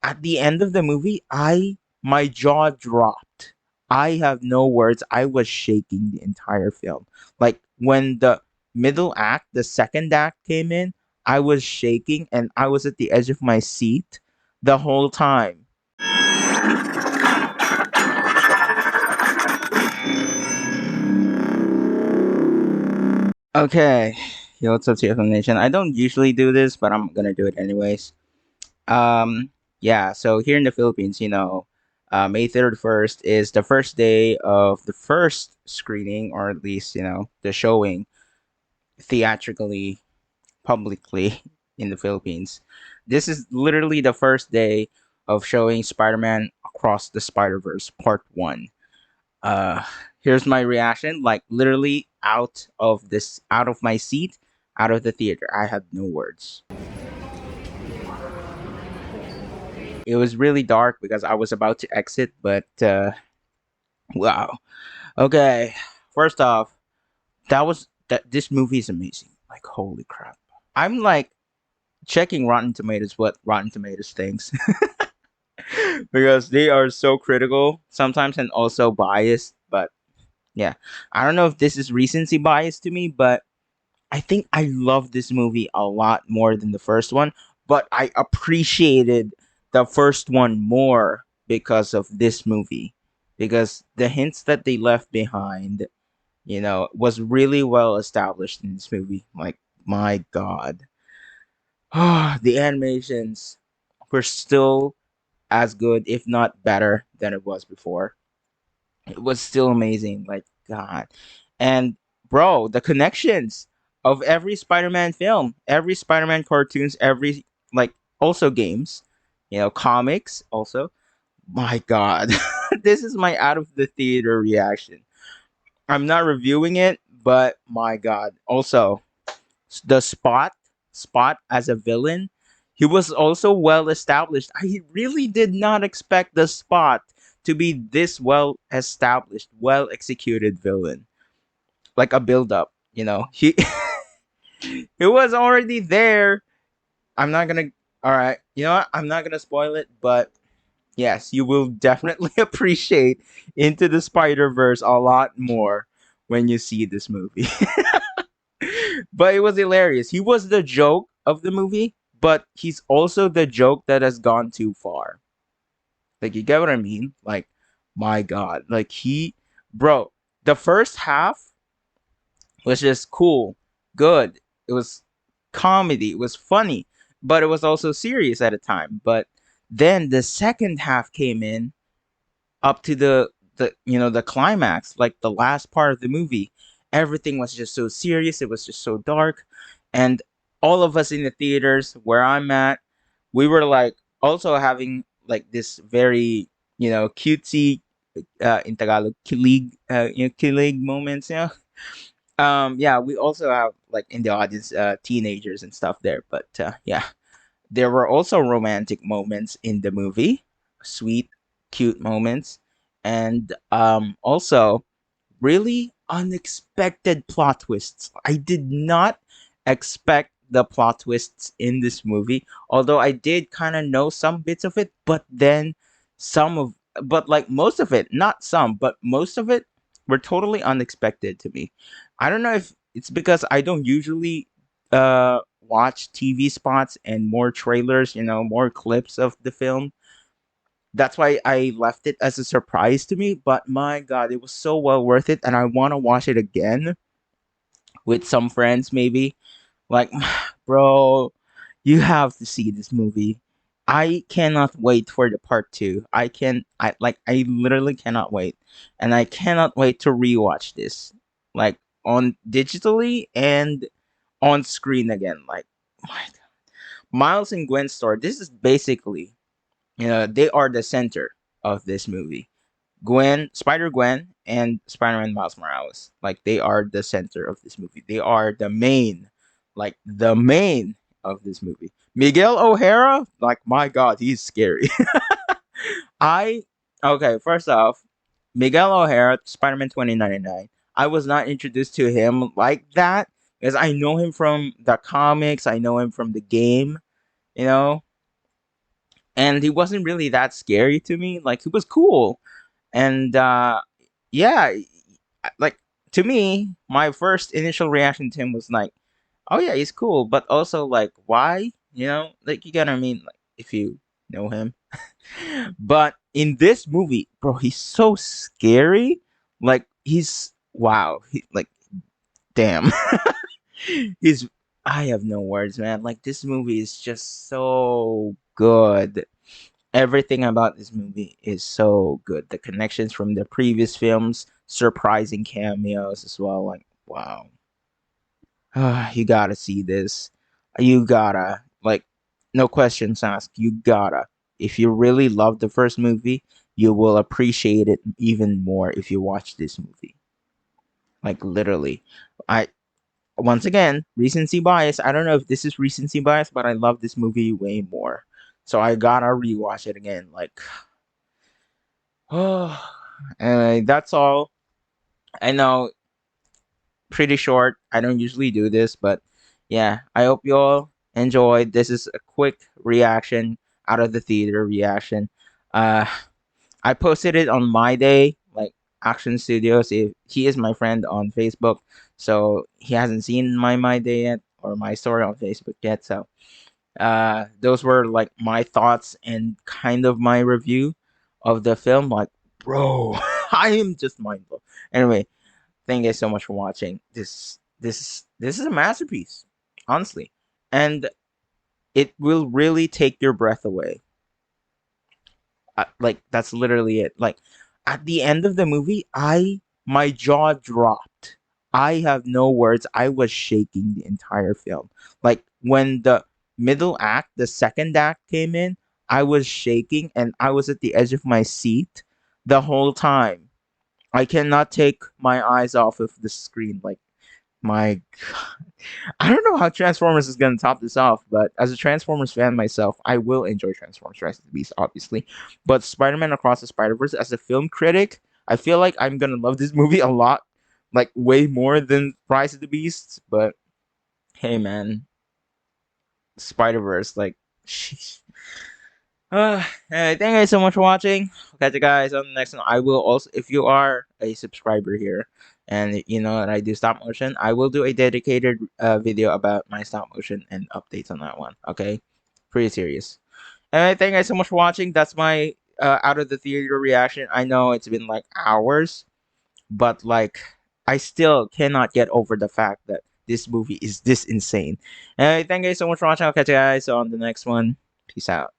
At the end of the movie, my jaw dropped. I have no words. I was shaking the entire film. Like when the middle act, the second act came in, I was shaking and I was at the edge of my seat the whole time. Okay, yo, what's up, TFM Nation? I don't usually do this, but I'm gonna do it anyways. Um, yeah, so here in the Philippines, May 31st is the first day of the first screening, or at least, the showing theatrically, publicly in the Philippines. This is literally the first day of showing Spider-Man Across the Spider-Verse Part 1. Uh, Here's my reaction, like literally out of my seat, out of the theater. I had no words. It was really dark because I was about to exit, but wow. Okay, first off, that this movie is amazing. Like holy crap. I'm like checking Rotten Tomatoes what Rotten Tomatoes thinks because they are so critical sometimes and also biased, but yeah. I don't know if this is recency bias to me, but I think I love this movie a lot more than the first one, but I appreciated the first one more because of this movie. Because the hints that they left behind, was really well established in this movie. Like, my god. The animations were still as good, if not better, than it was before. It was still amazing. Like, God. And, bro, the connections of every Spider-Man film, every Spider-Man cartoons, every, like, also games, comics, also. My God. This is my out of the theater reaction. I'm not reviewing it, but my God. Also, the Spot as a villain, he was also well established. I really did not expect the Spot to be this well established, well executed villain. Like a build up, He he was already there. I'm not gonna all right, you know what? I'm not gonna spoil it, but yes, you will definitely appreciate Into the Spider-Verse a lot more when you see this movie. But it was hilarious. He was the joke of the movie, but he's also the joke that has gone too far. Like, you get what I mean? Like, my God. Like, bro, the first half was just cool, good. It was comedy, it was funny, but it was also serious at a time. But then the second half came in up to the climax, like the last part of the movie. Everything was just so serious, it was just so dark, and all of us in the theaters where I'm at, we were like also having like this very cutesy in Tagalog kilig kilig moments, yeah, we also have like in the audience teenagers and stuff there, but yeah, there were also romantic moments in the movie, sweet, cute moments, and also really unexpected plot twists. I did not expect the plot twists in this movie, although I did kind of know some bits of it, but then but like most of it, not some, but most of it were totally unexpected to me. I don't know if it's because I don't usually watch TV spots and more trailers, more clips of the film. That's why I left it as a surprise to me, but my god, it was so well worth it and I want to watch it again with some friends maybe. Like, bro, you have to see this movie. I cannot wait for the part 2. I literally cannot wait. And I cannot wait to rewatch this. Like on digitally and on screen again. Like, my god. Miles and Gwen's story. This is basically, they are the center of this movie. Spider Gwen, and Spider Man Miles Morales. Like, they are the center of this movie. They are the main of this movie. Miguel O'Hara, like, my god, he's scary. I Okay, first off, Miguel O'Hara, Spider Man 2099. I was not introduced to him like that because I know him from the comics. I know him from the game, you know, and he wasn't really that scary to me. Like he was cool, and yeah, like to me, my first initial reaction to him was like, oh yeah, he's cool, but also like, why? Like you get what I mean? Like if you know him. But in this movie, bro, he's so scary. Like he's wow. Like damn. he's I have no words, man. Like this movie is just so good. Everything about this movie is so good. The connections from the previous films, surprising cameos as well. Like wow. You gotta see this. You gotta like no questions asked. You gotta. If you really love the first movie, you will appreciate it even more if you watch this movie. Like literally. I Once again, recency bias. I don't know if this is recency bias, but I love this movie way more. So I gotta rewatch it again. Like oh, and that's all. I know pretty short. I don't usually do this, but yeah, I hope you all enjoyed. This is a quick reaction out of the theater reaction. Uh, I posted it on my day, like Action Studios. If he is my friend on Facebook, so he hasn't seen my day yet or my story on Facebook yet. So those were like my thoughts and kind of my review of the film. Like, bro, I am just mind blown. Anyway, thank you guys so much for watching. This is a masterpiece, honestly, and it will really take your breath away. Like that's literally it. Like at the end of the movie, I my jaw dropped. I have no words. I was shaking the entire film. Like when the middle act, the second act came in, I was shaking and I was at the edge of my seat the whole time. I cannot take my eyes off of the screen. Like my I don't know how Transformers is going to top this off, but as a Transformers fan myself, I will enjoy Transformers Rise of the Beast, obviously. But Spider-Man Across the Spider-Verse, as a film critic, I feel like I'm going to love this movie a lot, like way more than Rise of the Beast. But hey, man, Spider-Verse, like, sheesh. Anyway, thank you guys so much for watching. I'll catch you guys on the next one. I will also, if you are a subscriber here, and you know that I do stop motion, I will do a dedicated video about my stop motion and updates on that one. Okay, pretty serious. Anyway, thank you guys so much for watching. That's my out of the theater reaction. I know it's been like hours, but like I still cannot get over the fact that this movie is this insane. Anyway, thank you guys so much for watching. I'll catch you guys on the next one. Peace out.